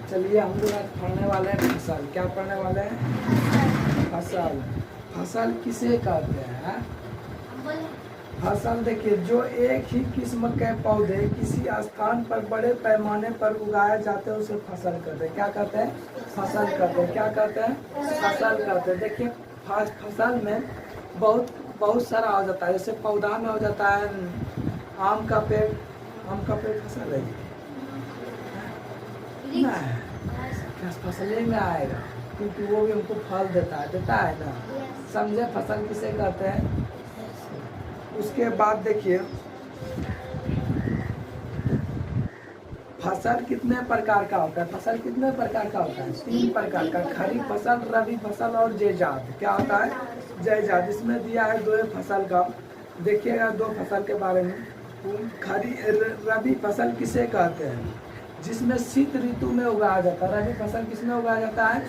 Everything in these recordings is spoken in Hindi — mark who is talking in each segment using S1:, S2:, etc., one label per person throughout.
S1: चलिए हम लोग आज पढ़ने वाले हैं फसल। क्या पढ़ने वाले हैं? फसल। फसल किसे कहते हैं? फसल देखिए, जो एक ही किस्म के पौधे किसी स्थान पर बड़े पैमाने पर उगाए जाते हैं उसे फसल कहते हैं। क्या कहते हैं? फसल कहते हैं। क्या कहते हैं? फसल कहते हैं। देखिए फसल में बहुत बहुत सारा हो जाता है। जैसे पौधा में हो जाता है आम का पेड़। आम का पेड़ फसल है नहीं, फसल में आएगा क्योंकि वो भी हमको फल देता है ना। समझे फसल किसे कहते हैं? उसके बाद देखिए फसल कितने प्रकार का होता है? फसल कितने प्रकार का होता है? 3 प्रकार का। खरीफ फसल, रबी फसल और जैजाद। क्या होता है? जैजाद। इसमें दिया है 2 फसल का। देखिएगा 2 फसल के बारे में। रबी फसल किसे कहते हैं? जिसमें शीत ऋतु में उगाया जाता है। रबी फसल किसमें उगाया जाता है?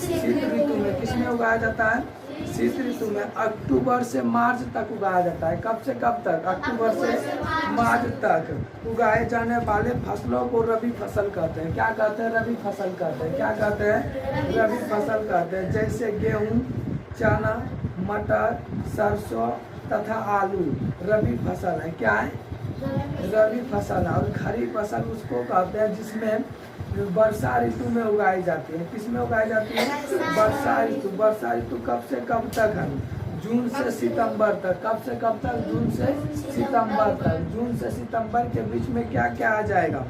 S1: शीत ऋतु में। किसमें उगाया जाता है? शीत ऋतु में। अक्टूबर से मार्च तक उगाया जाता है। कब से कब तक? अक्टूबर से मार्च तक उगाए जाने वाले फसलों को रबी फसल कहते हैं। क्या कहते हैं? रबी फसल कहते हैं। क्या कहते हैं? रबी फसल कहते हैं। जैसे गेहूँ, चना, मटर, सरसों तथा आलू रबी फसल है। क्या है? रबी फसल। और खरीफ फसल उसको कहते हैं जिसमें वर्षा ऋतु में उगाई जाती है। किसमें उगाई जाती है? वर्षा ऋतु। वर्षा ऋतु कब से कब तक है? जून से सितंबर तक। कब से कब तक? जून से सितंबर तक। जून से सितंबर के बीच में क्या क्या आ जाएगा?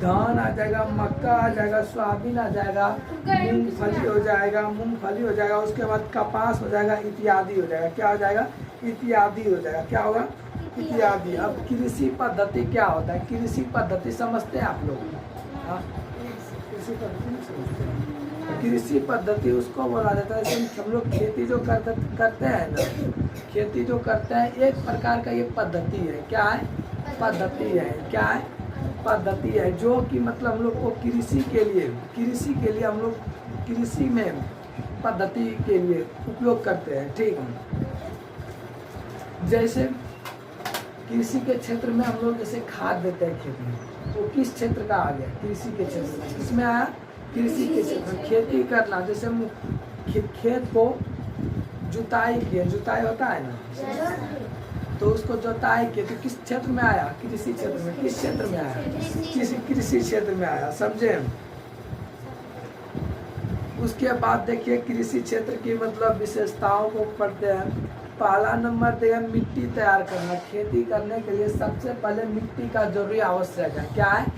S1: धान आ जाएगा, मक्का आ जाएगा, सोयाबीन आ जाएगा, मूंगफली हो जाएगा, उसके बाद कपास हो जाएगा, इत्यादि हो जाएगा। क्या हो जाएगा? इत्यादि हो जाएगा। क्या होगा? इत्यादि। अब कृषि पद्धति क्या होता है? कृषि पद्धति समझते हैं आप लोग? कृषि पद्धति नहीं समझते हैं? कृषि पद्धति उसको बोला जाता है जैसे हम लोग खेती जो करते हैं ना, खेती जो करते हैं एक प्रकार का ये पद्धति है। क्या है? पद्धति है। क्या है? पद्धति है जो कि मतलब हम लोग को कृषि के लिए हम लोग कृषि में पद्धति के लिए उपयोग करते हैं। ठीक है। जैसे कृषि के क्षेत्र में हम लोग जैसे खाद देते हैं खेत में, वो किस क्षेत्र का आ गया? कृषि के क्षेत्र में। किसमें आया? कृषि के क्षेत्र में। खेती करना, जैसे हम खेत को जुताई किए, जुताई होता है ना, तो उसको जुताई किए तो किस क्षेत्र में आया? कृषि क्षेत्र में। किस क्षेत्र में आया? कृषि क्षेत्र में आया। समझे? उसके बाद देखिए कृषि क्षेत्र की मतलब विशेषताओं को पढ़ते हैं। पहला नंबर देगा मिट्टी तैयार करना। खेती करने के लिए सबसे पहले मिट्टी का जरूरी आवश्यक है। क्या है?